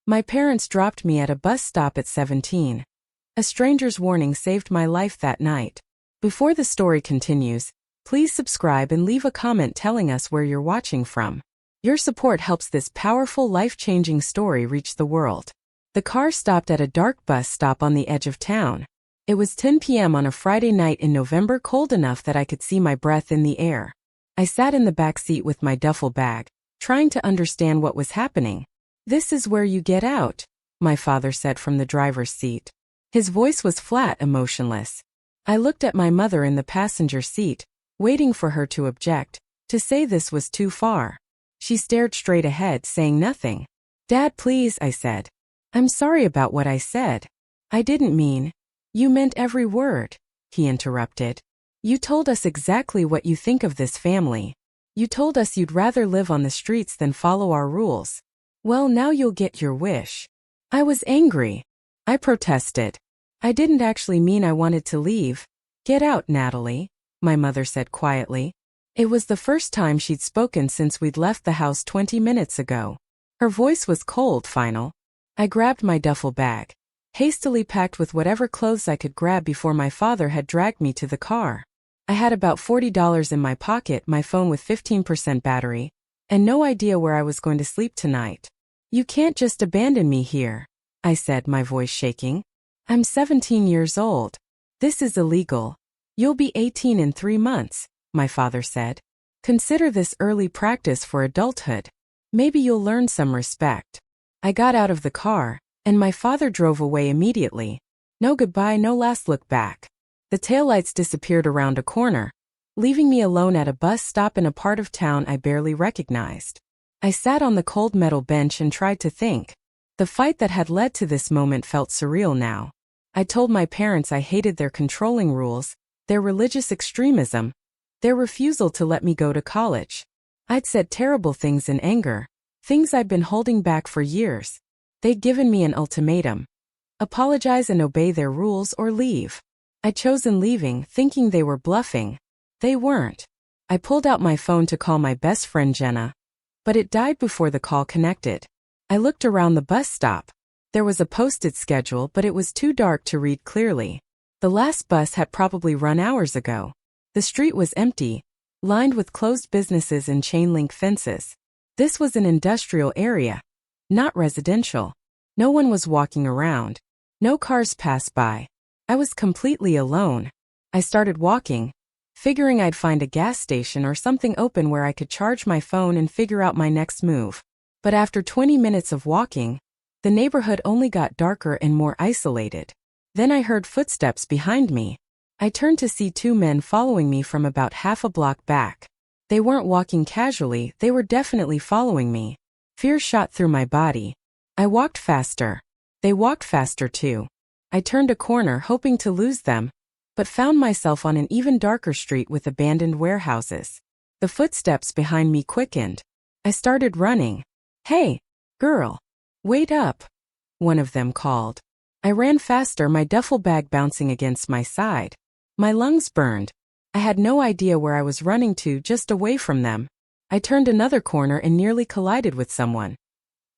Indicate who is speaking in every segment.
Speaker 1: My parents dropped me at a bus stop at 17. A stranger's warning saved my life that night. Before the story continues, please subscribe and leave a comment telling us where you're watching from. Your support helps this powerful, life-changing story reach the world. The car stopped at a dark bus stop on the edge of town. It was 10 p.m. on a Friday night in November, cold enough that I could see my breath in the air. I sat in the back seat with my duffel bag, trying to understand what was happening. "This is where you get out," my father said from the driver's seat. His voice was flat, emotionless. I looked at my mother in the passenger seat, waiting for her to object, to say this was too far. She stared straight ahead, saying nothing. "Dad, please," I said. "I'm sorry about what I said. I didn't mean..." "You meant every word," he interrupted. "You told us exactly what you think of this family. You told us you'd rather live on the streets than follow our rules. Well, now you'll get your wish." I was angry. I protested. "I didn't actually mean I wanted to leave." "Get out, Natalie," my mother said quietly. It was the first time she'd spoken since we'd left the house 20 minutes ago. Her voice was cold, final. I grabbed my duffel bag, hastily packed with whatever clothes I could grab before my father had dragged me to the car. I had about $40 in my pocket, my phone with 15% battery, and no idea where I was going to sleep tonight. "You can't just abandon me here," I said, my voice shaking. "I'm 17 years old. This is illegal. You'll be 18 in 3 months, my father said. "Consider this early practice for adulthood. Maybe you'll learn some respect." I got out of the car, and my father drove away immediately. No goodbye, no last look back. The taillights disappeared around a corner, leaving me alone at a bus stop in a part of town I barely recognized. I sat on the cold metal bench and tried to think. The fight that had led to this moment felt surreal now. I told my parents I hated their controlling rules, their religious extremism, their refusal to let me go to college. I'd said terrible things in anger, things I'd been holding back for years. They'd given me an ultimatum: apologize and obey their rules or leave. I'd chosen leaving, thinking they were bluffing. They weren't. I pulled out my phone to call my best friend Jenna, but it died before the call connected. I looked around the bus stop. There was a posted schedule, but it was too dark to read clearly. The last bus had probably run hours ago. The street was empty, lined with closed businesses and chain-link fences. This was an industrial area, not residential. No one was walking around. No cars passed by. I was completely alone. I started walking, figuring I'd find a gas station or something open where I could charge my phone and figure out my next move. But after 20 minutes of walking, the neighborhood only got darker and more isolated. Then I heard footsteps behind me. I turned to see 2 men following me from about half a block back. They weren't walking casually, they were definitely following me. Fear shot through my body. I walked faster. They walked faster too. I turned a corner hoping to lose them, but found myself on an even darker street with abandoned warehouses. The footsteps behind me quickened. I started running. "Hey, girl, wait up," one of them called. I ran faster, my duffel bag bouncing against my side. My lungs burned. I had no idea where I was running to, just away from them. I turned another corner and nearly collided with someone.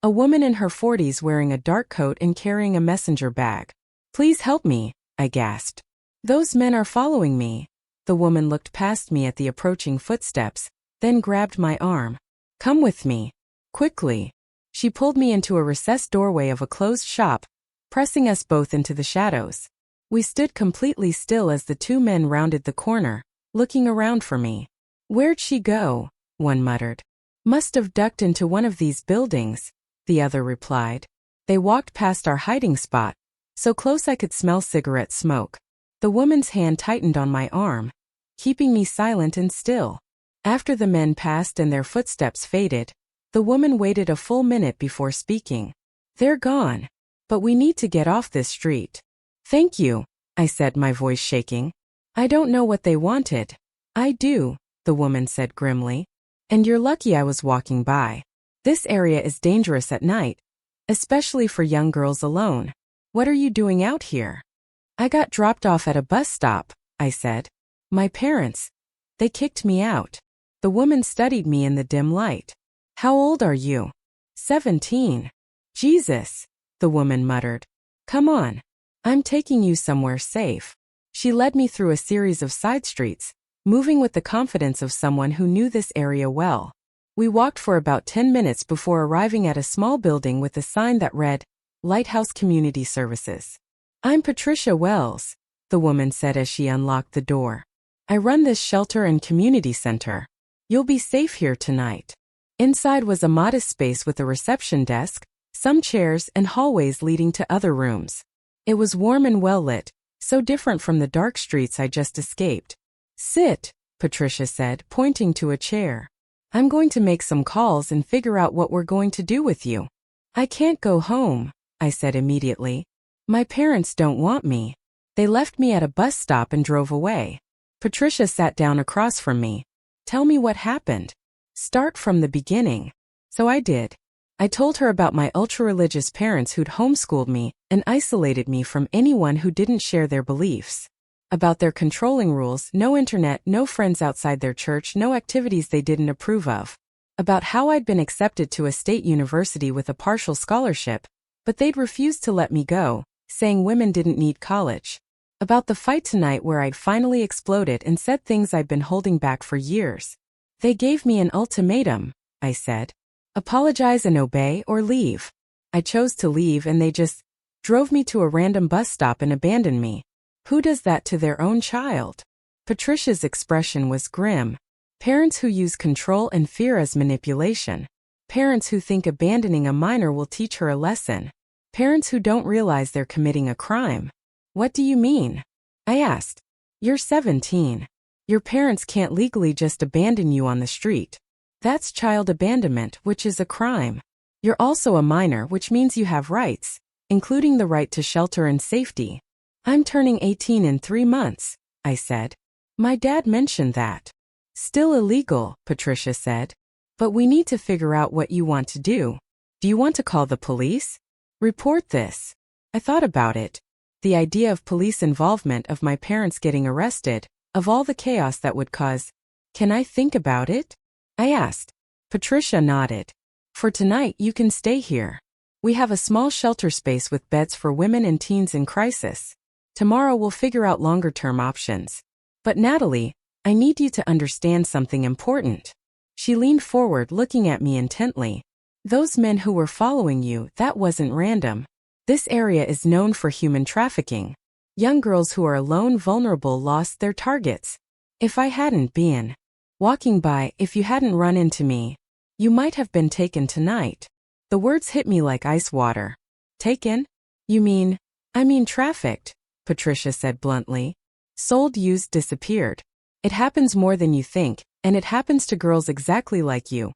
Speaker 1: A woman in her 40s wearing a dark coat and carrying a messenger bag. "Please help me," I gasped. "Those men are following me." The woman looked past me at the approaching footsteps, then grabbed my arm. "Come with me. Quickly." She pulled me into a recessed doorway of a closed shop, pressing us both into the shadows. We stood completely still as the 2 men rounded the corner, looking around for me. "Where'd she go?" one muttered. "Must have ducked into one of these buildings," the other replied. They walked past our hiding spot, so close I could smell cigarette smoke. The woman's hand tightened on my arm, keeping me silent and still. After the men passed and their footsteps faded, the woman waited a full minute before speaking. "They're gone. But we need to get off this street." "Thank you," I said, my voice shaking. "I don't know what they wanted." "I do," the woman said grimly. "And you're lucky I was walking by. This area is dangerous at night, especially for young girls alone. What are you doing out here?" "I got dropped off at a bus stop," I said. "My parents. They kicked me out." The woman studied me in the dim light. "How old are you?" 17. Jesus, the woman muttered. Come on. I'm taking you somewhere safe. She led me through a series of side streets, moving with the confidence of someone who knew this area well. We walked for about 10 minutes before arriving at a small building with a sign that read, Lighthouse Community Services. I'm Patricia Wells, the woman said as she unlocked the door. I run this shelter and community center. You'll be safe here tonight. Inside was a modest space with a reception desk, some chairs, and hallways leading to other rooms. It was warm and well lit, so different from the dark streets I just escaped. Sit, Patricia said, pointing to a chair. I'm going to make some calls and figure out what we're going to do with you. I can't go home, I said immediately. My parents don't want me. They left me at a bus stop and drove away. Patricia sat down across from me. Tell me what happened. Start from the beginning. So I did. I told her about my ultra-religious parents who'd homeschooled me and isolated me from anyone who didn't share their beliefs. About their controlling rules, no internet, no friends outside their church, no activities they didn't approve of. About how I'd been accepted to a state university with a partial scholarship, but they'd refused to let me go, saying women didn't need college. About the fight tonight where I'd finally exploded and said things I'd been holding back for years. They gave me an ultimatum, I said. Apologize and obey or leave. I chose to leave and they just drove me to a random bus stop and abandoned me. Who does that to their own child? Patricia's expression was grim. Parents who use control and fear as manipulation. Parents who think abandoning a minor will teach her a lesson. Parents who don't realize they're committing a crime. What do you mean? I asked. You're 17. Your parents can't legally just abandon you on the street. That's child abandonment, which is a crime. You're also a minor, which means you have rights, including the right to shelter and safety. I'm turning 18 in 3 months, I said. My dad mentioned that. Still illegal, Patricia said. But we need to figure out what you want to do. Do you want to call the police? Report this. I thought about it. The idea of police involvement, of my parents getting arrested, of all the chaos that would cause. Can I think about it? I asked. Patricia nodded. For tonight, you can stay here. We have a small shelter space with beds for women and teens in crisis. Tomorrow we'll figure out longer-term options. But Natalie, I need you to understand something important. She leaned forward, looking at me intently. Those men who were following you, that wasn't random. This area is known for human trafficking. Young girls who are alone, vulnerable, lost their targets. If I hadn't been walking by, if you hadn't run into me, you might have been taken tonight. The words hit me like ice water. Taken? You mean? I mean trafficked, Patricia said bluntly. Sold, used, disappeared. It happens more than you think, and it happens to girls exactly like you.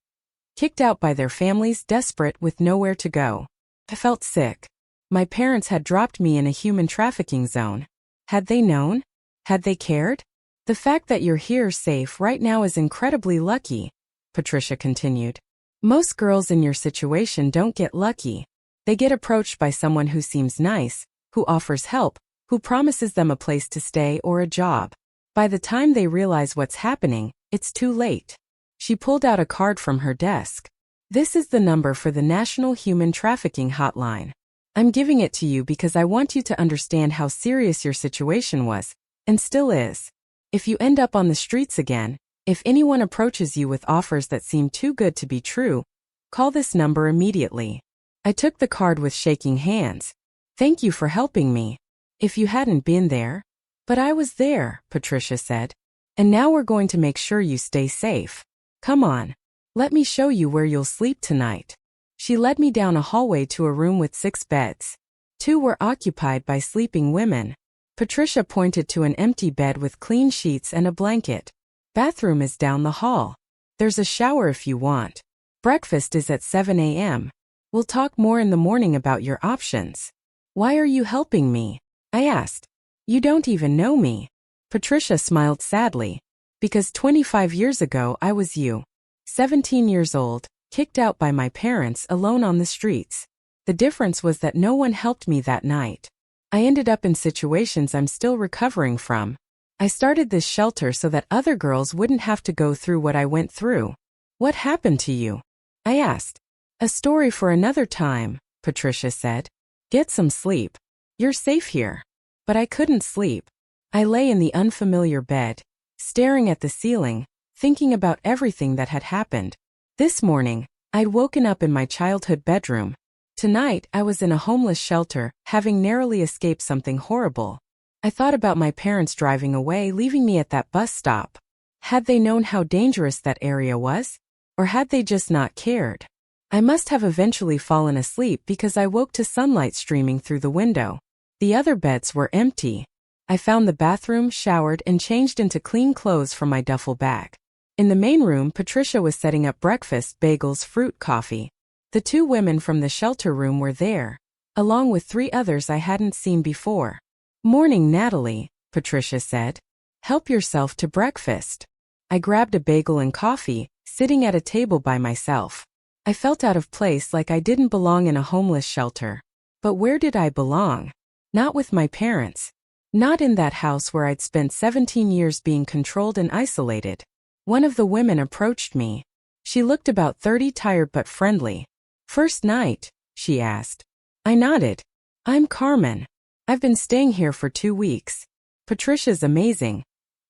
Speaker 1: Kicked out by their families, desperate, with nowhere to go. I felt sick. My parents had dropped me in a human trafficking zone. Had they known? Had they cared? The fact that you're here safe right now is incredibly lucky, Patricia continued. Most girls in your situation don't get lucky. They get approached by someone who seems nice, who offers help, who promises them a place to stay or a job. By the time they realize what's happening, it's too late. She pulled out a card from her desk. This is the number for the National Human Trafficking Hotline. I'm giving it to you because I want you to understand how serious your situation was, and still is. If you end up on the streets again, if anyone approaches you with offers that seem too good to be true, call this number immediately. I took the card with shaking hands. Thank you for helping me. If you hadn't been there. But I was there, Patricia said. And now we're going to make sure you stay safe. Come on. Let me show you where you'll sleep tonight. She led me down a hallway to a room with 6 beds. 2 were occupied by sleeping women. Patricia pointed to an empty bed with clean sheets and a blanket. Bathroom is down the hall. There's a shower if you want. Breakfast is at 7 a.m. We'll talk more in the morning about your options. Why are you helping me? I asked. You don't even know me. Patricia smiled sadly. Because 25 years ago I was you. 17 years old, kicked out by my parents, alone on the streets. The difference was that no one helped me that night. I ended up in situations I'm still recovering from. I started this shelter so that other girls wouldn't have to go through what I went through. What happened to you? I asked. A story for another time, Patricia said. Get some sleep. You're safe here. But I couldn't sleep. I lay in the unfamiliar bed, staring at the ceiling, thinking about everything that had happened. This morning, I'd woken up in my childhood bedroom. Tonight, I was in a homeless shelter, having narrowly escaped something horrible. I thought about my parents driving away, leaving me at that bus stop. Had they known how dangerous that area was? Or had they just not cared? I must have eventually fallen asleep because I woke to sunlight streaming through the window. The other beds were empty. I found the bathroom, showered, and changed into clean clothes from my duffel bag. In the main room, Patricia was setting up breakfast, bagels, fruit, coffee. The 2 women from the shelter room were there, along with 3 others I hadn't seen before. Morning, Natalie, Patricia said. Help yourself to breakfast. I grabbed a bagel and coffee, sitting at a table by myself. I felt out of place, like I didn't belong in a homeless shelter. But where did I belong? Not with my parents. Not in that house where I'd spent 17 years being controlled and isolated. One of the women approached me. She looked about 30, tired but friendly. First night? She asked. I nodded. I'm Carmen. I've been staying here for 2 weeks. Patricia's amazing.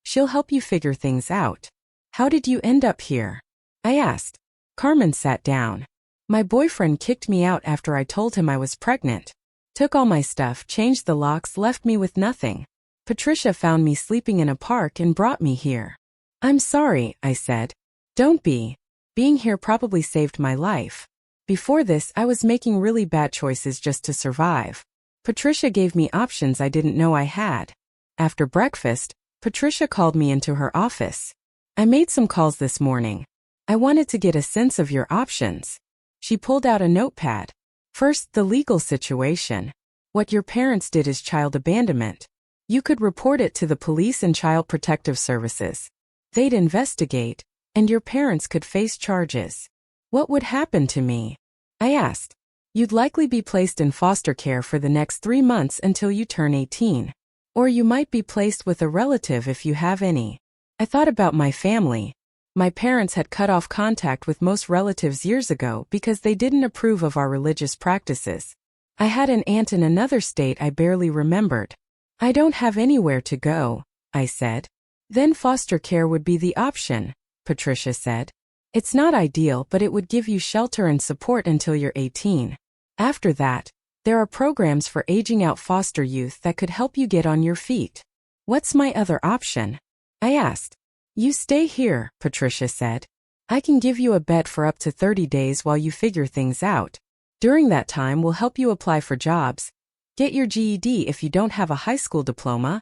Speaker 1: She'll help you figure things out. How did you end up here? I asked. Carmen sat down. My boyfriend kicked me out after I told him I was pregnant. Took all my stuff, changed the locks, left me with nothing. Patricia found me sleeping in a park and brought me here. I'm sorry, I said. Don't be. Being here probably saved my life. Before this, I was making really bad choices just to survive. Patricia gave me options I didn't know I had. After breakfast, Patricia called me into her office. I made some calls this morning. I wanted to get a sense of your options. She pulled out a notepad. First, the legal situation. What your parents did is child abandonment. You could report it to the police and Child Protective Services. They'd investigate, and your parents could face charges. What would happen to me? I asked. You'd likely be placed in foster care for the next 3 months until you turn 18. Or you might be placed with a relative if you have any. I thought about my family. My parents had cut off contact with most relatives years ago because they didn't approve of our religious practices. I had an aunt in another state I barely remembered. I don't have anywhere to go, I said. Then foster care would be the option, Patricia said. It's not ideal, but it would give you shelter and support until you're 18. After that, there are programs for aging out foster youth that could help you get on your feet. What's my other option? I asked. You stay here, Patricia said. I can give you a bed for up to 30 days while you figure things out. During that time, we'll help you apply for jobs, get your GED if you don't have a high school diploma,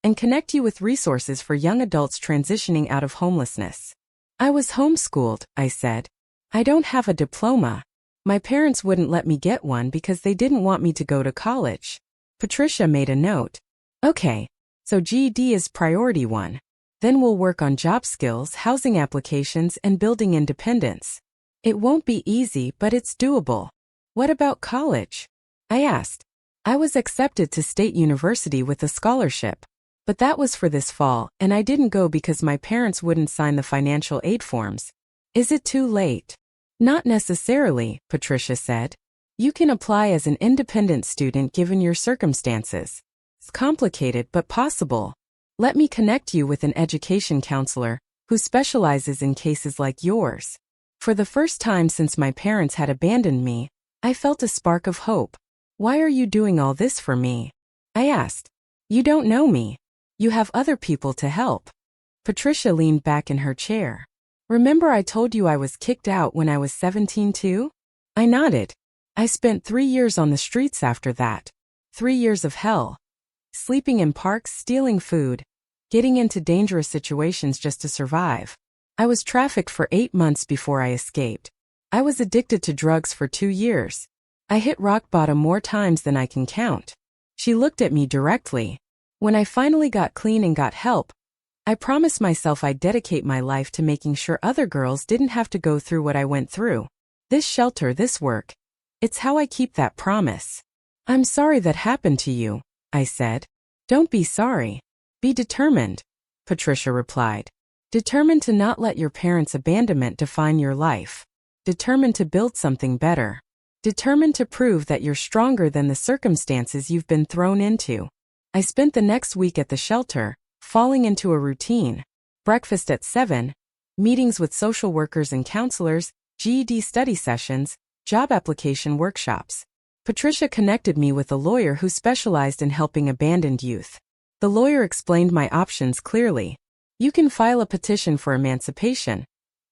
Speaker 1: and connect you with resources for young adults transitioning out of homelessness. I was homeschooled, I said. I don't have a diploma. My parents wouldn't let me get one because they didn't want me to go to college. Patricia made a note. Okay, so GED is priority 1. Then we'll work on job skills, housing applications, and building independence. It won't be easy, but it's doable. What about college? I asked. I was accepted to State University with a scholarship. But that was for this fall, and I didn't go because my parents wouldn't sign the financial aid forms. Is it too late? Not necessarily, Patricia said. You can apply as an independent student given your circumstances. It's complicated but possible. Let me connect you with an education counselor who specializes in cases like yours. For the first time since my parents had abandoned me, I felt a spark of hope. Why are you doing all this for me? I asked. You don't know me. You have other people to help. Patricia leaned back in her chair. Remember I told you I was kicked out when I was 17 too? I nodded. I spent 3 years on the streets after that. 3 years of hell. Sleeping in parks, stealing food, getting into dangerous situations just to survive. I was trafficked for 8 months before I escaped. I was addicted to drugs for 2 years. I hit rock bottom more times than I can count. She looked at me directly. When I finally got clean and got help, I promised myself I'd dedicate my life to making sure other girls didn't have to go through what I went through. This shelter, this work. It's how I keep that promise. I'm sorry that happened to you, I said. Don't be sorry. Be determined, Patricia replied. Determined to not let your parents' abandonment define your life. Determined to build something better. determined to prove that you're stronger than the circumstances you've been thrown into. I spent the next week at the shelter, falling into a routine. Breakfast at 7, meetings with social workers and counselors, GED study sessions, job application workshops. Patricia connected me with a lawyer who specialized in helping abandoned youth. The lawyer explained my options clearly. You can file a petition for emancipation,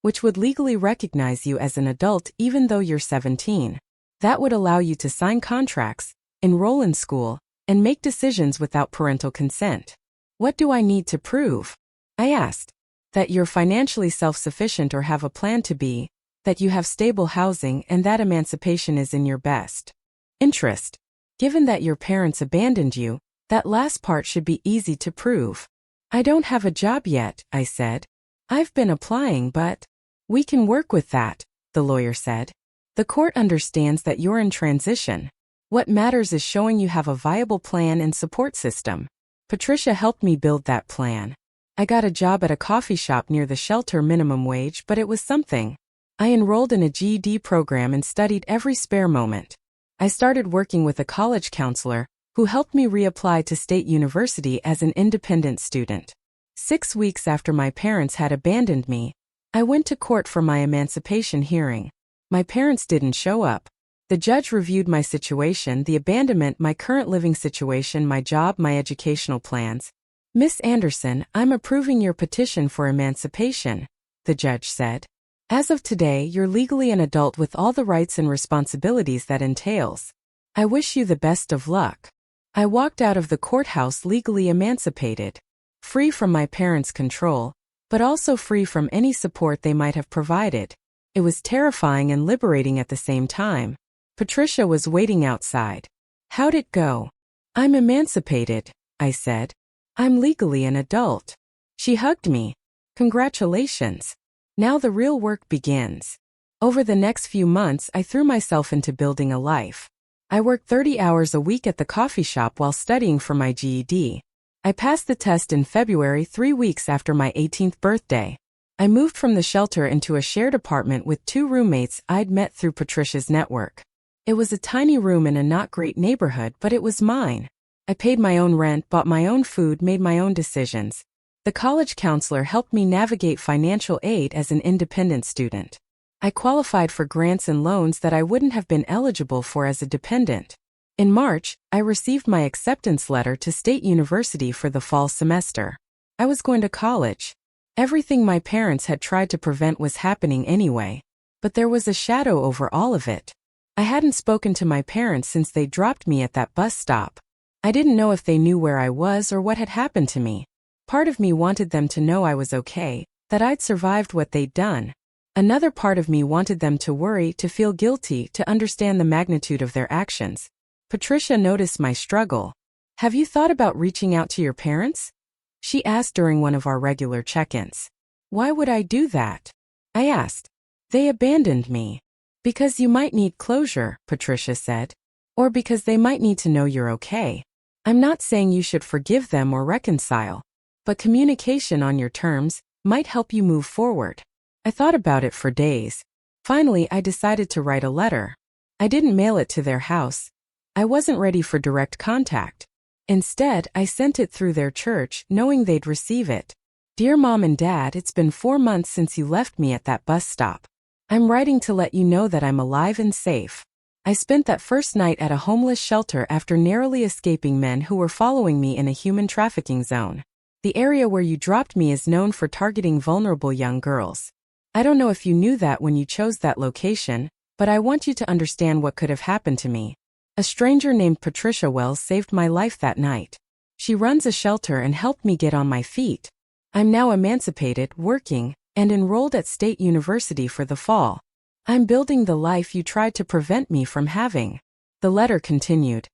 Speaker 1: which would legally recognize you as an adult even though you're 17. That would allow you to sign contracts, enroll in school, and make decisions without parental consent. What do I need to prove? I asked. That you're financially self-sufficient or have a plan to be, that you have stable housing, and that emancipation is in your best interest. Given that your parents abandoned you, that last part should be easy to prove. I don't have a job yet, I said. I've been applying, but we can work with that, the lawyer said. The court understands that you're in transition. What matters is showing you have a viable plan and support system. Patricia helped me build that plan. I got a job at a coffee shop near the shelter minimum wage, but it was something. I enrolled in a GED program and studied every spare moment. I started working with a college counselor who helped me reapply to State University as an independent student. 6 weeks after my parents had abandoned me, I went to court for my emancipation hearing. My parents didn't show up. The judge reviewed my situation, the abandonment, my current living situation, my job, my educational plans. Miss Anderson, I'm approving your petition for emancipation, the judge said. As of today, you're legally an adult with all the rights and responsibilities that entails. I wish you the best of luck. I walked out of the courthouse legally emancipated, free from my parents' control, but also free from any support they might have provided. It was terrifying and liberating at the same time. Patricia was waiting outside. How'd it go? I'm emancipated, I said. I'm legally an adult. She hugged me. Congratulations. Now the real work begins. Over the next few months, I threw myself into building a life. I worked 30 hours a week at the coffee shop while studying for my GED. I passed the test in February, 3 weeks after my 18th birthday. I moved from the shelter into a shared apartment with 2 roommates I'd met through Patricia's network. It was a tiny room in a not great neighborhood, but it was mine. I paid my own rent, bought my own food, made my own decisions. The college counselor helped me navigate financial aid as an independent student. I qualified for grants and loans that I wouldn't have been eligible for as a dependent. In March, I received my acceptance letter to State University for the fall semester. I was going to college. Everything my parents had tried to prevent was happening anyway. But there was a shadow over all of it. I hadn't spoken to my parents since they dropped me at that bus stop. I didn't know if they knew where I was or what had happened to me. Part of me wanted them to know I was okay, that I'd survived what they'd done. Another part of me wanted them to worry, to feel guilty, to understand the magnitude of their actions. Patricia noticed my struggle. Have you thought about reaching out to your parents? She asked during one of our regular check-ins. Why would I do that? I asked. They abandoned me. Because you might need closure, Patricia said. Or because they might need to know you're okay. I'm not saying you should forgive them or reconcile. But communication on your terms might help you move forward. I thought about it for days. Finally, I decided to write a letter. I didn't mail it to their house. I wasn't ready for direct contact. Instead, I sent it through their church, knowing they'd receive it. Dear Mom and Dad, it's been 4 months since you left me at that bus stop. I'm writing to let you know that I'm alive and safe. I spent that first night at a homeless shelter after narrowly escaping men who were following me in a human trafficking zone. The area where you dropped me is known for targeting vulnerable young girls. I don't know if you knew that when you chose that location, but I want you to understand what could have happened to me. A stranger named Patricia Wells saved my life that night. She runs a shelter and helped me get on my feet. I'm now emancipated, working, and enrolled at State University for the fall. I'm building the life you tried to prevent me from having. The letter continued.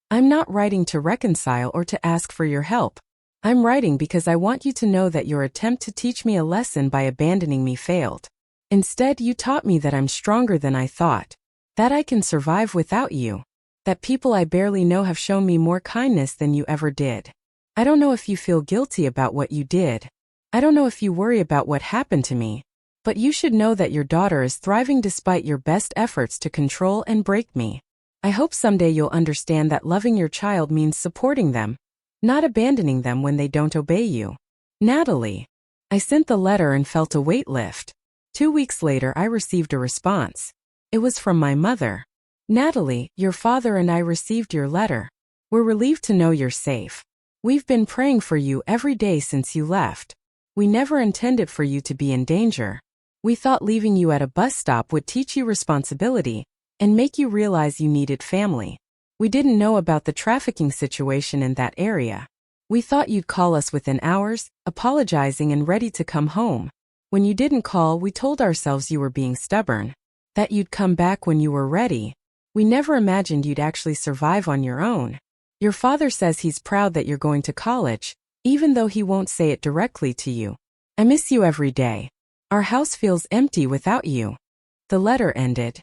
Speaker 1: I'm not writing to reconcile or to ask for your help. I'm writing because I want you to know that your attempt to teach me a lesson by abandoning me failed. Instead, you taught me that I'm stronger than I thought, that I can survive without you, that people I barely know have shown me more kindness than you ever did. I don't know if you feel guilty about what you did. I don't know if you worry about what happened to me. But you should know that your daughter is thriving despite your best efforts to control and break me. I hope someday you'll understand that loving your child means supporting them, not abandoning them when they don't obey you. Natalie. I sent the letter and felt a weight lift. 2 weeks later, I received a response. It was from my mother. Natalie, your father and I received your letter. We're relieved to know you're safe. We've been praying for you every day since you left. We never intended for you to be in danger. We thought leaving you at a bus stop would teach you responsibility and make you realize you needed family. We didn't know about the trafficking situation in that area. We thought you'd call us within hours, apologizing and ready to come home. When you didn't call, we told ourselves you were being stubborn, that you'd come back when you were ready. We never imagined you'd actually survive on your own. Your father says he's proud that you're going to college, even though he won't say it directly to you. I miss you every day. Our house feels empty without you. The letter ended.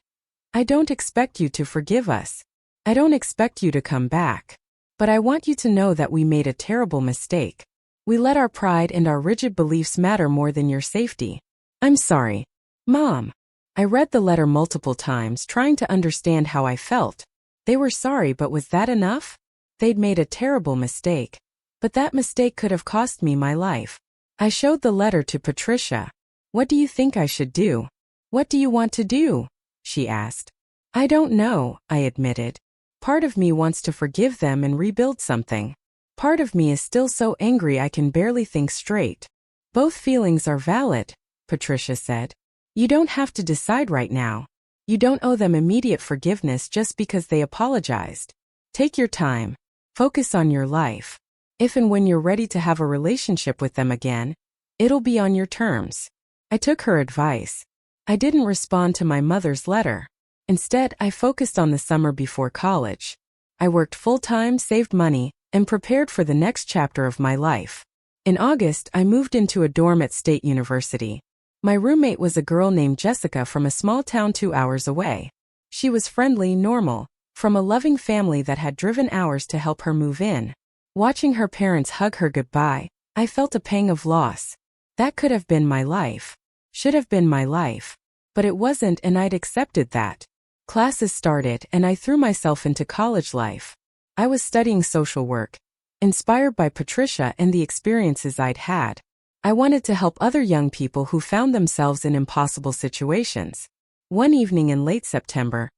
Speaker 1: I don't expect you to forgive us. I don't expect you to come back. But I want you to know that we made a terrible mistake. We let our pride and our rigid beliefs matter more than your safety. I'm sorry. Mom. I read the letter multiple times, trying to understand how I felt. They were sorry, but was that enough? They'd made a terrible mistake. But that mistake could have cost me my life. I showed the letter to Patricia. What do you think I should do? What do you want to do? She asked. I don't know, I admitted. Part of me wants to forgive them and rebuild something. Part of me is still so angry I can barely think straight. Both feelings are valid, Patricia said. You don't have to decide right now. You don't owe them immediate forgiveness just because they apologized. Take your time. Focus on your life. If and when you're ready to have a relationship with them again, it'll be on your terms. I took her advice. I didn't respond to my mother's letter. Instead, I focused on the summer before college. I worked full-time, saved money, and prepared for the next chapter of my life. In August, I moved into a dorm at State University. My roommate was a girl named Jessica from a small town 2 hours away. She was friendly, normal, from a loving family that had driven hours to help her move in. Watching her parents hug her goodbye, I felt a pang of loss. That could have been my life. Should have been my life. But it wasn't, and I'd accepted that. Classes started, and I threw myself into college life. I was studying social work, inspired by Patricia and the experiences I'd had. I wanted to help other young people who found themselves in impossible situations. One evening in late September,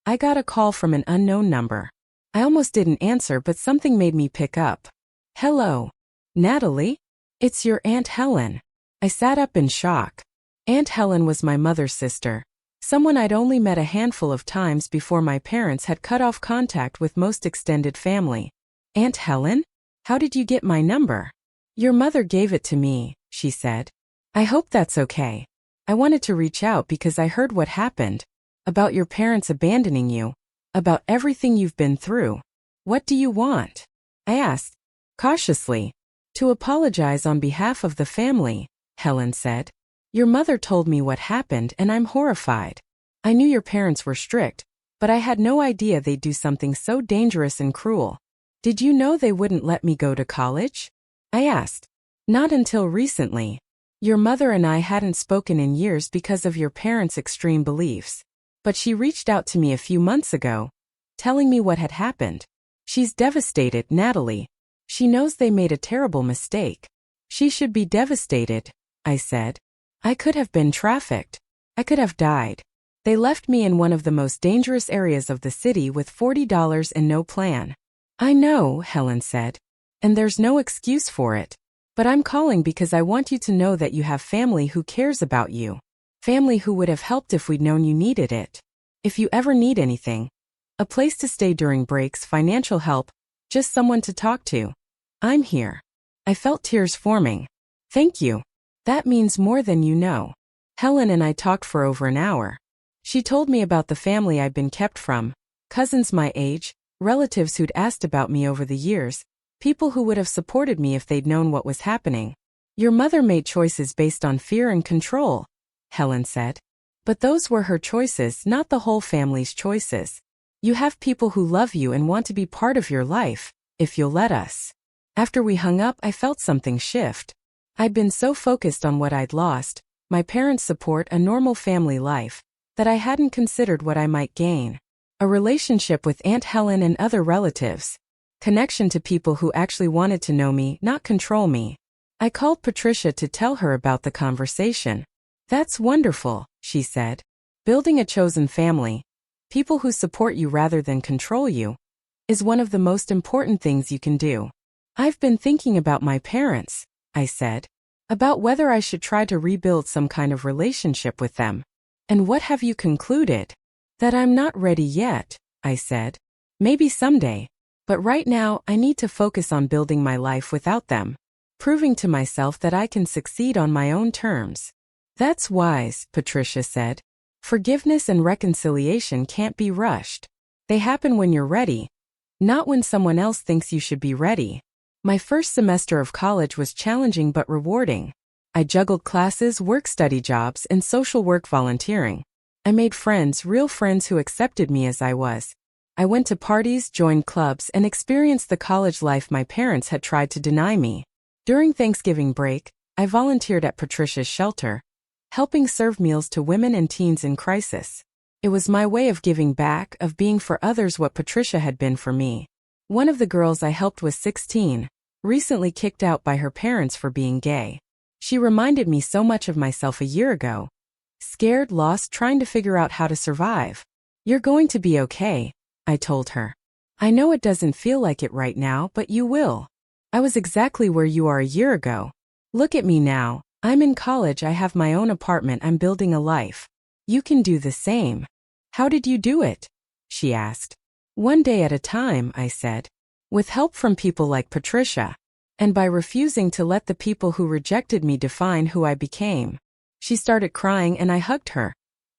Speaker 1: I got a call from an unknown number. I almost didn't answer, but something made me pick up. Hello. Natalie? It's your Aunt Helen. I sat up in shock. Aunt Helen was my mother's sister, someone I'd only met a handful of times before my parents had cut off contact with most extended family. Aunt Helen? How did you get my number? Your mother gave it to me, she said. I hope that's okay. I wanted to reach out because I heard what happened. About your parents abandoning you. About everything you've been through. What do you want? I asked, cautiously. To apologize on behalf of the family, Helen said. Your mother told me what happened and I'm horrified. I knew your parents were strict, but I had no idea they'd do something so dangerous and cruel. Did you know they wouldn't let me go to college? I asked. Not until recently. Your mother and I hadn't spoken in years because of your parents' extreme beliefs. But she reached out to me a few months ago, telling me what had happened. She's devastated, Natalie. She knows they made a terrible mistake. She should be devastated, I said. I could have been trafficked. I could have died. They left me in one of the most dangerous areas of the city with $40 and no plan. I know, Helen said. And there's no excuse for it. But I'm calling because I want you to know that you have family who cares about you. Family who would have helped if we'd known you needed it. If you ever need anything. A place to stay during breaks, financial help, just someone to talk to. I'm here. I felt tears forming. Thank you. That means more than you know. Helen and I talked for over an hour. She told me about the family I'd been kept from, cousins my age, relatives who'd asked about me over the years, people who would have supported me if they'd known what was happening. Your mother made choices based on fear and control, Helen said. But those were her choices, not the whole family's choices. You have people who love you and want to be part of your life, if you'll let us. After we hung up, I felt something shift. I'd been so focused on what I'd lost, my parents' support, a normal family life, that I hadn't considered what I might gain. A relationship with Aunt Helen and other relatives. Connection to people who actually wanted to know me, not control me. I called Patricia to tell her about the conversation. That's wonderful, she said. Building a chosen family, people who support you rather than control you, is one of the most important things you can do. I've been thinking about my parents, I said. About whether I should try to rebuild some kind of relationship with them. And what have you concluded? That I'm not ready yet, I said. Maybe someday. But right now I need to focus on building my life without them. Proving to myself that I can succeed on my own terms. That's wise, Patricia said. Forgiveness and reconciliation can't be rushed. They happen when you're ready, not when someone else thinks you should be ready. My first semester of college was challenging but rewarding. I juggled classes, work-study jobs, and social work volunteering. I made friends, real friends who accepted me as I was. I went to parties, joined clubs, and experienced the college life my parents had tried to deny me. During Thanksgiving break, I volunteered at Patricia's shelter, helping serve meals to women and teens in crisis. It was my way of giving back, of being for others what Patricia had been for me. One of the girls I helped was 16, recently kicked out by her parents for being gay. She reminded me so much of myself a year ago. Scared, lost, trying to figure out how to survive. You're going to be okay, I told her. I know it doesn't feel like it right now, but you will. I was exactly where you are a year ago. Look at me now. I'm in college, I have my own apartment, I'm building a life. You can do the same. How did you do it? She asked. One day at a time, I said. With help from people like Patricia. And by refusing to let the people who rejected me define who I became. She started crying and I hugged her,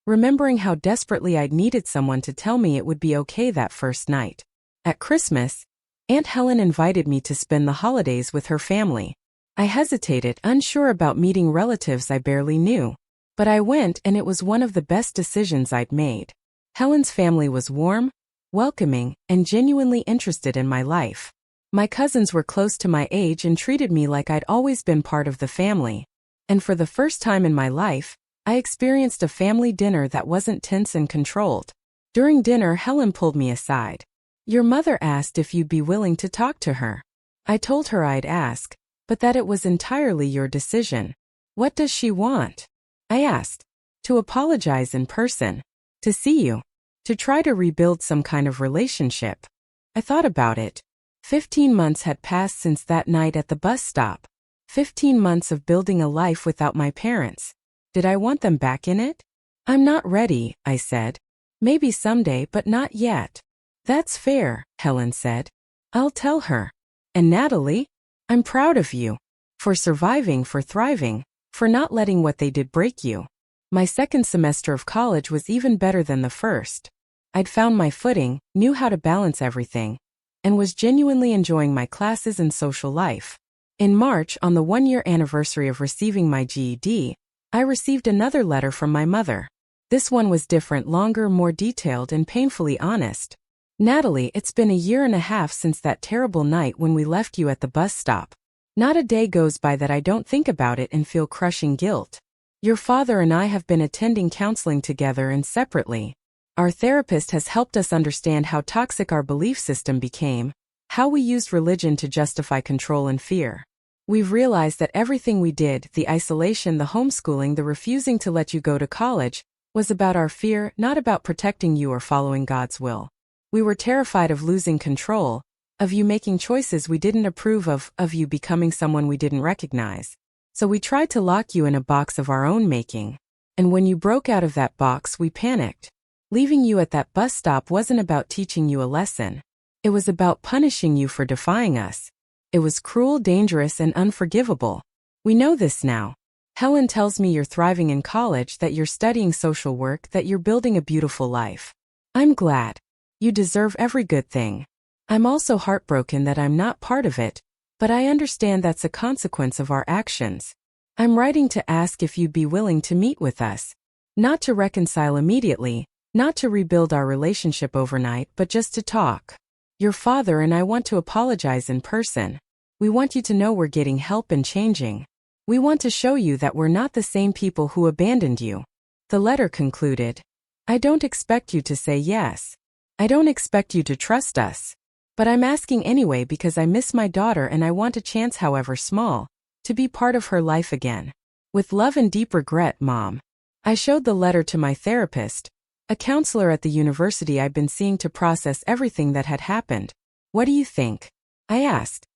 Speaker 1: remembering how desperately I'd needed someone to tell me it would be okay that first night. At Christmas, Aunt Helen invited me to spend the holidays with her family. I hesitated, unsure about meeting relatives I barely knew. But I went, and it was one of the best decisions I'd made. Helen's family was warm, welcoming, and genuinely interested in my life. My cousins were close to my age and treated me like I'd always been part of the family. And for the first time in my life, I experienced a family dinner that wasn't tense and controlled. During dinner, Helen pulled me aside. Your mother asked if you'd be willing to talk to her. I told her I'd ask, but that it was entirely your decision. What does she want? I asked. To apologize in person. To see you. To try to rebuild some kind of relationship. I thought about it. 15 months had passed since that night at the bus stop. 15 months of building a life without my parents. Did I want them back in it? I'm not ready, I said. Maybe someday, but not yet. That's fair, Helen said. I'll tell her. And Natalie? I'm proud of you. For surviving, for thriving, for not letting what they did break you. My second semester of college was even better than the first. I'd found my footing, knew how to balance everything, and was genuinely enjoying my classes and social life. In March, on the one-year anniversary of receiving my GED, I received another letter from my mother. This one was different, longer, more detailed, and painfully honest. Natalie, it's been a year and a half since that terrible night when we left you at the bus stop. Not a day goes by that I don't think about it and feel crushing guilt. Your father and I have been attending counseling together and separately. Our therapist has helped us understand how toxic our belief system became, how we used religion to justify control and fear. We've realized that everything we did, the isolation, the homeschooling, the refusing to let you go to college, was about our fear, not about protecting you or following God's will. We were terrified of losing control, of you making choices we didn't approve of you becoming someone we didn't recognize. So we tried to lock you in a box of our own making. And when you broke out of that box, we panicked. Leaving you at that bus stop wasn't about teaching you a lesson. It was about punishing you for defying us. It was cruel, dangerous, and unforgivable. We know this now. Helen tells me you're thriving in college, that you're studying social work, that you're building a beautiful life. I'm glad. You deserve every good thing. I'm also heartbroken that I'm not part of it, but I understand that's a consequence of our actions. I'm writing to ask if you'd be willing to meet with us. Not to reconcile immediately, not to rebuild our relationship overnight, but just to talk. Your father and I want to apologize in person. We want you to know we're getting help and changing. We want to show you that we're not the same people who abandoned you. The letter concluded. I don't expect you to say yes. I don't expect you to trust us. But I'm asking anyway because I miss my daughter and I want a chance, however small, to be part of her life again. With love and deep regret, Mom. I showed the letter to my therapist, a counselor at the university I'd been seeing to process everything that had happened. What do you think? I asked.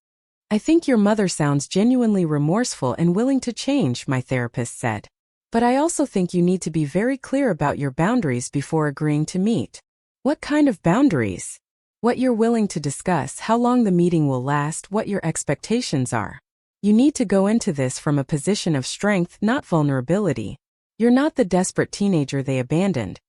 Speaker 1: I think your mother sounds genuinely remorseful and willing to change, my therapist said. But I also think you need to be very clear about your boundaries before agreeing to meet. What kind of boundaries? What you're willing to discuss, how long the meeting will last, what your expectations are. You need to go into this from a position of strength, not vulnerability. You're not the desperate teenager they abandoned.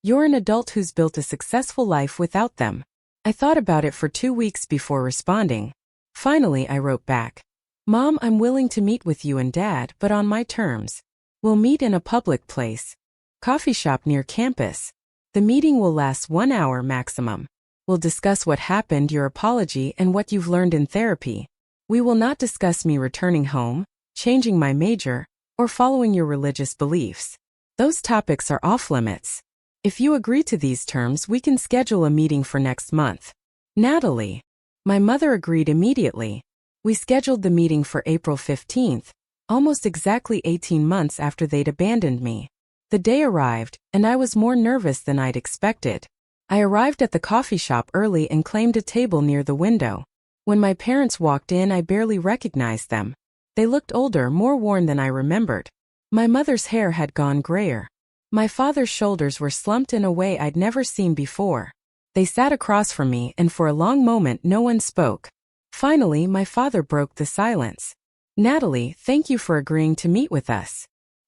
Speaker 1: You're an adult who's built a successful life without them. I thought about it for 2 weeks before responding. Finally, I wrote back. Mom, I'm willing to meet with you and Dad, but on my terms. We'll meet in a public place. Coffee shop near campus. The meeting will last 1 hour maximum. We'll discuss what happened, your apology, and what you've learned in therapy. We will not discuss me returning home, changing my major, or following your religious beliefs. Those topics are off limits. If you agree to these terms, we can schedule a meeting for next month. Natalie. My mother agreed immediately. We scheduled the meeting for April 15th, almost exactly 18 months after they'd abandoned me. The day arrived, and I was more nervous than I'd expected. I arrived at the coffee shop early and claimed a table near the window. When my parents walked in, I barely recognized them. They looked older, more worn than I remembered. My mother's hair had gone grayer. My father's shoulders were slumped in a way I'd never seen before. They sat across from me, and for a long moment no one spoke. Finally, my father broke the silence. Natalie, thank you for agreeing to meet with us.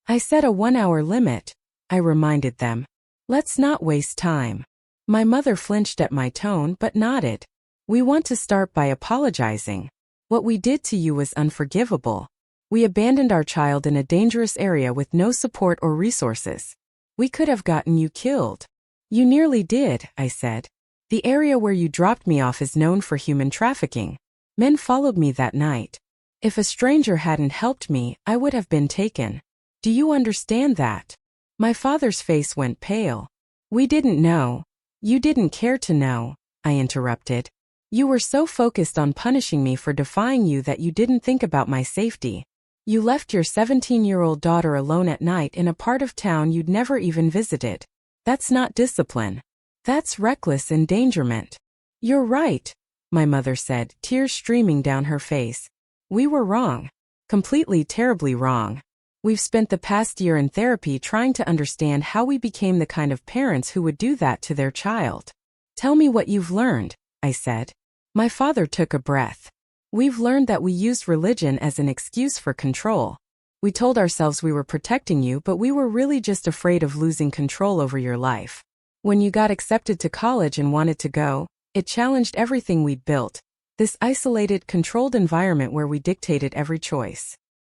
Speaker 1: I set a 1-hour limit, I reminded them. Let's not waste time. My mother flinched at my tone but nodded. We want to start by apologizing. What we did to you was unforgivable. We abandoned our child in a dangerous area with no support or resources. We could have gotten you killed. You nearly did, I said. The area where you dropped me off is known for human trafficking. Men followed me that night. If a stranger hadn't helped me, I would have been taken. Do you understand that? My father's face went pale. We didn't know. You didn't care to know, I interrupted. You were so focused on punishing me for defying you that you didn't think about my safety. You left your 17-year-old daughter alone at night in a part of town you'd never even visited. That's not discipline. That's reckless endangerment. You're right, my mother said, tears streaming down her face. We were wrong. Completely, terribly wrong. We've spent the past year in therapy trying to understand how we became the kind of parents who would do that to their child. Tell me what you've learned, I said. My father took a breath. We've learned that we used religion as an excuse for control. We told ourselves we were protecting you, but we were really just afraid of losing control over your life. When you got accepted to college and wanted to go, it challenged everything we'd built. This isolated, controlled environment where we dictated every choice.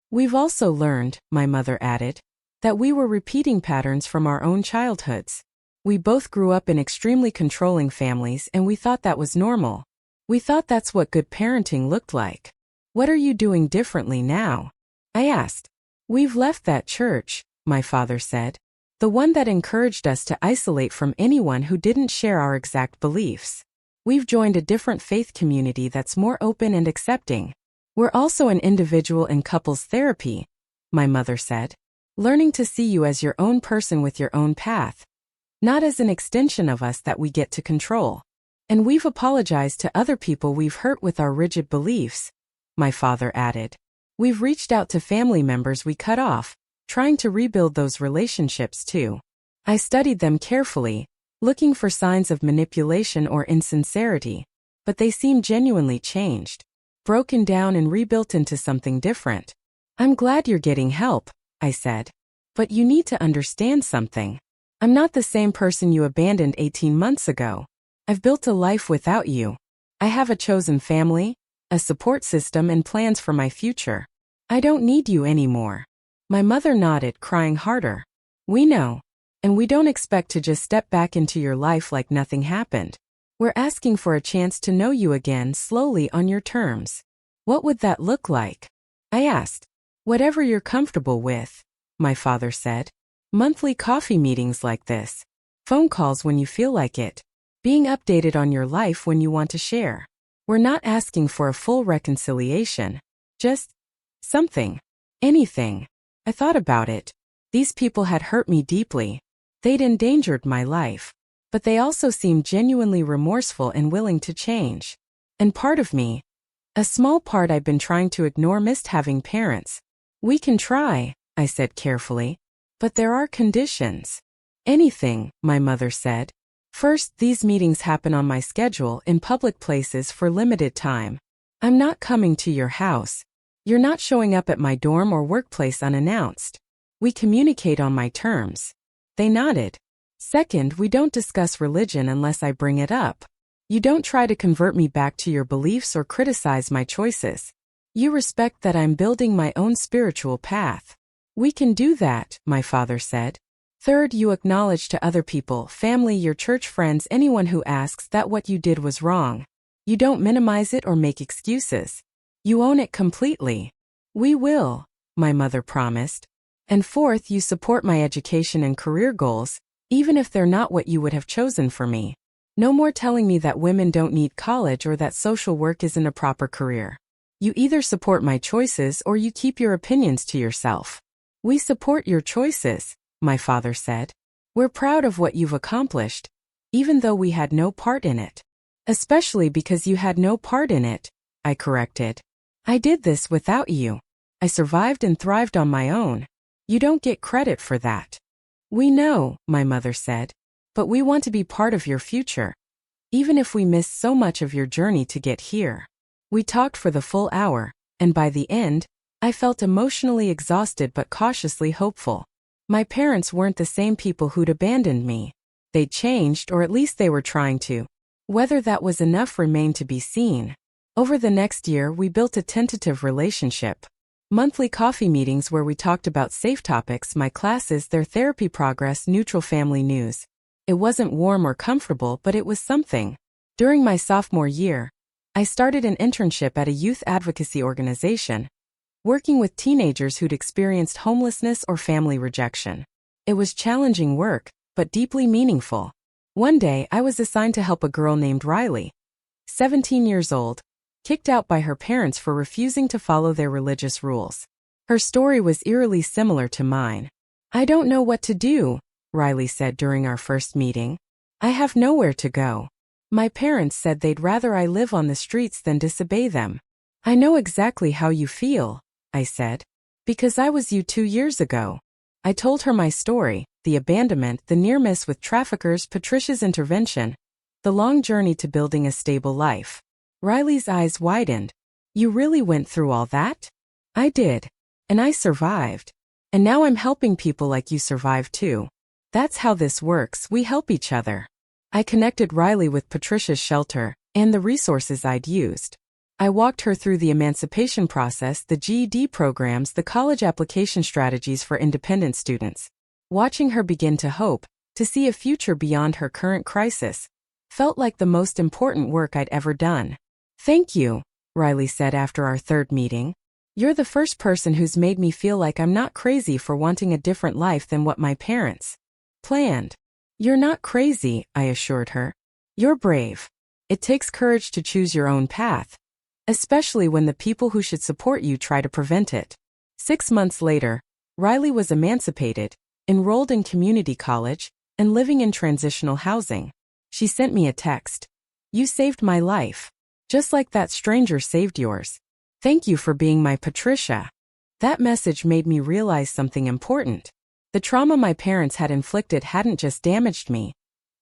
Speaker 1: We've also learned, my mother added, that we were repeating patterns from our own childhoods. We both grew up in extremely controlling families and we thought that was normal. We thought that's what good parenting looked like. What are you doing differently now? I asked. We've left that church, my father said. The one that encouraged us to isolate from anyone who didn't share our exact beliefs. We've joined a different faith community that's more open and accepting. We're also an individual and couples therapy, my mother said. Learning to see you as your own person with your own path. Not as an extension of us that we get to control. And we've apologized to other people we've hurt with our rigid beliefs, my father added. We've reached out to family members we cut off, trying to rebuild those relationships too. I studied them carefully, looking for signs of manipulation or insincerity, but they seemed genuinely changed, broken down and rebuilt into something different. I'm glad you're getting help, I said. But you need to understand something. I'm not the same person you abandoned 18 months ago. I've built a life without you. I have a chosen family, a support system and plans for my future. I don't need you anymore. My mother nodded, crying harder. We know. And we don't expect to just step back into your life like nothing happened. We're asking for a chance to know you again slowly on your terms. What would that look like? I asked. Whatever you're comfortable with, my father said. Monthly coffee meetings like this. Phone calls when you feel like it. Being updated on your life when you want to share. We're not asking for a full reconciliation. Just something. Anything. I thought about it. These people had hurt me deeply. They'd endangered my life. But they also seemed genuinely remorseful and willing to change. And part of me, a small part I'd been trying to ignore, missed having parents. We can try, I said carefully. But there are conditions. Anything, my mother said. First, these meetings happen on my schedule in public places for limited time. I'm not coming to your house. You're not showing up at my dorm or workplace unannounced. We communicate on my terms. They nodded. Second, we don't discuss religion unless I bring it up. You don't try to convert me back to your beliefs or criticize my choices. You respect that I'm building my own spiritual path. We can do that, my father said. Third, you acknowledge to other people, family, your church friends, anyone who asks, that what you did was wrong. You don't minimize it or make excuses. You own it completely. We will, my mother promised. And fourth, you support my education and career goals, even if they're not what you would have chosen for me. No more telling me that women don't need college or that social work isn't a proper career. You either support my choices or you keep your opinions to yourself. We support your choices, my father said. We're proud of what you've accomplished, even though we had no part in it. Especially because you had no part in it, I corrected. I did this without you. I survived and thrived on my own. You don't get credit for that. We know, my mother said, but we want to be part of your future, even if we missed so much of your journey to get here. We talked for the full hour, and by the end, I felt emotionally exhausted but cautiously hopeful. My parents weren't the same people who'd abandoned me. They'd changed, or at least they were trying to. Whether that was enough remained to be seen. Over the next year, we built a tentative relationship. Monthly coffee meetings where we talked about safe topics, my classes, their therapy progress, neutral family news. It wasn't warm or comfortable, but it was something. During my sophomore year, I started an internship at a youth advocacy organization, working with teenagers who'd experienced homelessness or family rejection. It was challenging work, but deeply meaningful. One day, I was assigned to help a girl named Riley, 17 years old, kicked out by her parents for refusing to follow their religious rules. Her story was eerily similar to mine. I don't know what to do, Riley said during our first meeting. I have nowhere to go. My parents said they'd rather I live on the streets than disobey them. I know exactly how you feel, I said. Because I was you 2 years ago. I told her my story, the abandonment, the near miss with traffickers, Patricia's intervention, the long journey to building a stable life. Riley's eyes widened. You really went through all that? I did. And I survived. And now I'm helping people like you survive too. That's how this works, we help each other. I connected Riley with Patricia's shelter and the resources I'd used. I walked her through the emancipation process, the GED programs, the college application strategies for independent students. Watching her begin to hope, to see a future beyond her current crisis, felt like the most important work I'd ever done. Thank you, Riley said after our third meeting. You're the first person who's made me feel like I'm not crazy for wanting a different life than what my parents planned. You're not crazy, I assured her. You're brave. It takes courage to choose your own path, especially when the people who should support you try to prevent it. 6 months later, Riley was emancipated, enrolled in community college, and living in transitional housing. She sent me a text. You saved my life. Just like that stranger saved yours. Thank you for being my Patricia. That message made me realize something important. The trauma my parents had inflicted hadn't just damaged me.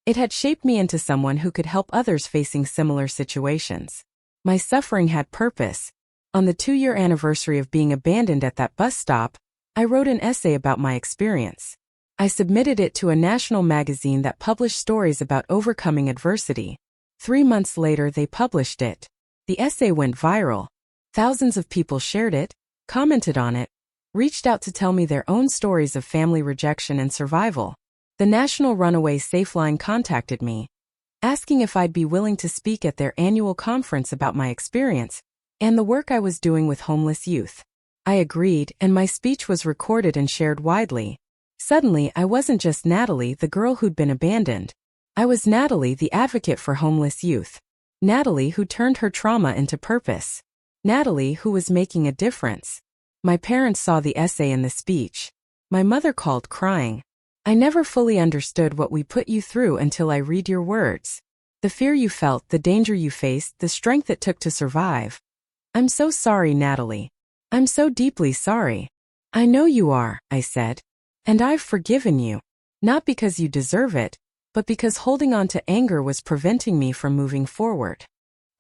Speaker 1: It had shaped me into someone who could help others facing similar situations. My suffering had purpose. On the 2-year anniversary of being abandoned at that bus stop, I wrote an essay about my experience. I submitted it to a national magazine that published stories about overcoming adversity. 3 months later, they published it. The essay went viral. Thousands of people shared it, commented on it, reached out to tell me their own stories of family rejection and survival. The National Runaway Safe Line contacted me, asking if I'd be willing to speak at their annual conference about my experience and the work I was doing with homeless youth. I agreed, and my speech was recorded and shared widely. Suddenly, I wasn't just Natalie, the girl who'd been abandoned. I was Natalie, the advocate for homeless youth. Natalie who turned her trauma into purpose. Natalie who was making a difference. My parents saw the essay and the speech. My mother called crying. I never fully understood what we put you through until I read your words. The fear you felt, the danger you faced, the strength it took to survive. I'm so sorry, Natalie. I'm so deeply sorry. I know you are, I said. And I've forgiven you. Not because you deserve it, but because holding on to anger was preventing me from moving forward.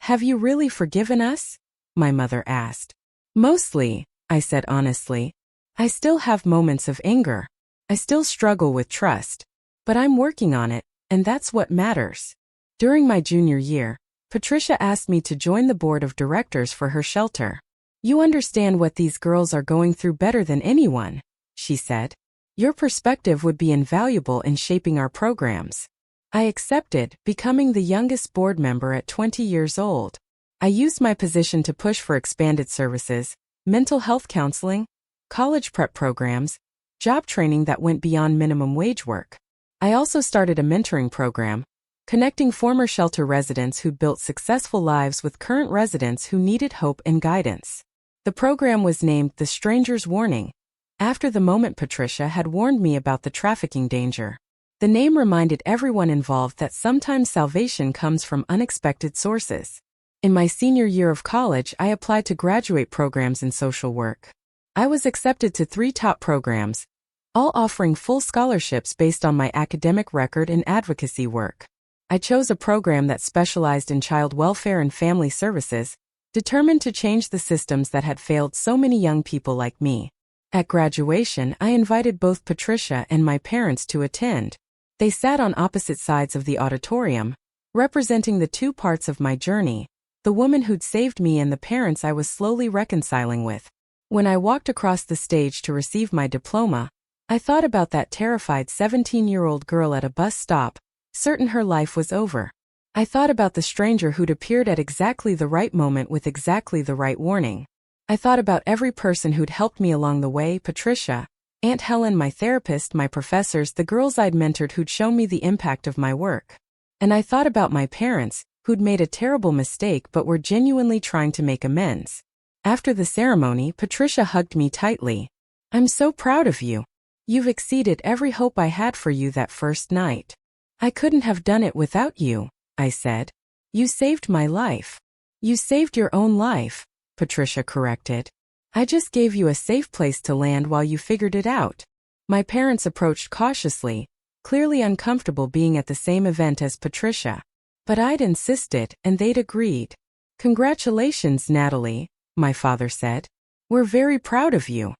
Speaker 1: Have you really forgiven us? My mother asked. Mostly, I said honestly. I still have moments of anger. I still struggle with trust. But I'm working on it, and that's what matters. During my junior year, Patricia asked me to join the board of directors for her shelter. You understand what these girls are going through better than anyone, she said. Your perspective would be invaluable in shaping our programs. I accepted, becoming the youngest board member at 20 years old. I used my position to push for expanded services, mental health counseling, college prep programs, job training that went beyond minimum wage work. I also started a mentoring program, connecting former shelter residents who'd built successful lives with current residents who needed hope and guidance. The program was named The Stranger's Warning, after the moment Patricia had warned me about the trafficking danger. The name reminded everyone involved that sometimes salvation comes from unexpected sources. In my senior year of college, I applied to graduate programs in social work. I was accepted to 3 top programs, all offering full scholarships based on my academic record and advocacy work. I chose a program that specialized in child welfare and family services, determined to change the systems that had failed so many young people like me. At graduation, I invited both Patricia and my parents to attend. They sat on opposite sides of the auditorium, representing the 2 parts of my journey, the woman who'd saved me and the parents I was slowly reconciling with. When I walked across the stage to receive my diploma, I thought about that terrified 17-year-old girl at a bus stop, certain her life was over. I thought about the stranger who'd appeared at exactly the right moment with exactly the right warning. I thought about every person who'd helped me along the way, Patricia, Aunt Helen, my therapist, my professors, the girls I'd mentored who'd shown me the impact of my work. And I thought about my parents, who'd made a terrible mistake but were genuinely trying to make amends. After the ceremony, Patricia hugged me tightly. I'm so proud of you. You've exceeded every hope I had for you that first night. I couldn't have done it without you, I said. You saved my life. You saved your own life, Patricia corrected. I just gave you a safe place to land while you figured it out. My parents approached cautiously, clearly uncomfortable being at the same event as Patricia. But I'd insisted, and they'd agreed. Congratulations, Natalie, my father said. We're very proud of you.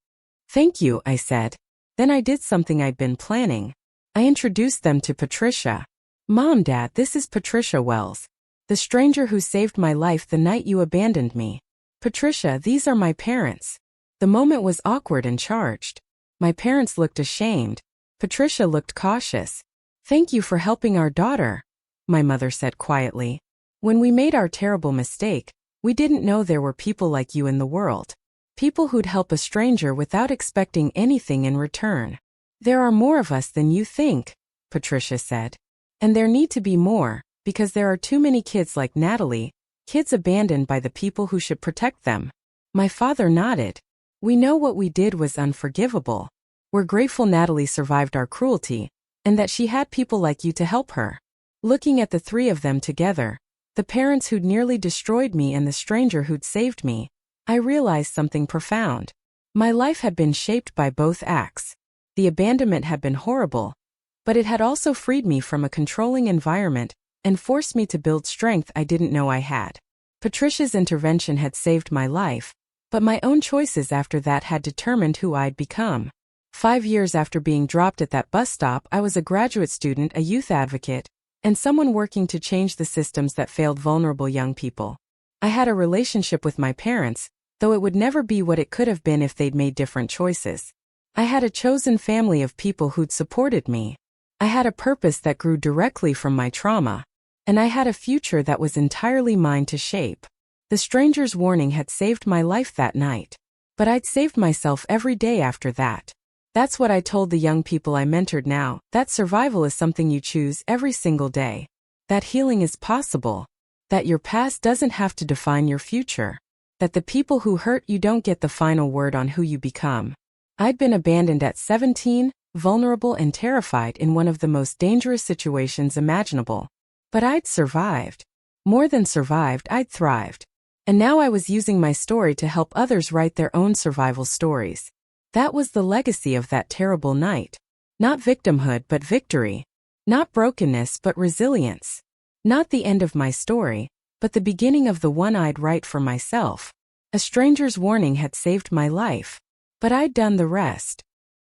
Speaker 1: Thank you, I said. Then I did something I'd been planning. I introduced them to Patricia. Mom, Dad, this is Patricia Wells, the stranger who saved my life the night you abandoned me. Patricia, these are my parents. The moment was awkward and charged. My parents looked ashamed. Patricia looked cautious. Thank you for helping our daughter, my mother said quietly. When we made our terrible mistake, we didn't know there were people like you in the world. People who'd help a stranger without expecting anything in return. There are more of us than you think, Patricia said. And there need to be more, because there are too many kids like Natalie, kids abandoned by the people who should protect them. My father nodded. We know what we did was unforgivable. We're grateful Natalie survived our cruelty, and that she had people like you to help her. Looking at the 3 of them together, the parents who'd nearly destroyed me and the stranger who'd saved me, I realized something profound. My life had been shaped by both acts. The abandonment had been horrible, but it had also freed me from a controlling environment and forced me to build strength I didn't know I had. Patricia's intervention had saved my life, but my own choices after that had determined who I'd become. 5 years after being dropped at that bus stop, I was a graduate student, a youth advocate, and someone working to change the systems that failed vulnerable young people. I had a relationship with my parents, though it would never be what it could have been if they'd made different choices. I had a chosen family of people who'd supported me. I had a purpose that grew directly from my trauma. And I had a future that was entirely mine to shape. The stranger's warning had saved my life that night. But I'd saved myself every day after that. That's what I told the young people I mentored now, that survival is something you choose every single day. That healing is possible. That your past doesn't have to define your future. That the people who hurt you don't get the final word on who you become. I'd been abandoned at 17, vulnerable and terrified in one of the most dangerous situations imaginable. But I'd survived. More than survived, I'd thrived. And now I was using my story to help others write their own survival stories. That was the legacy of that terrible night. Not victimhood but victory. Not brokenness but resilience. Not the end of my story, but the beginning of the one I'd write for myself. A stranger's warning had saved my life. But I'd done the rest.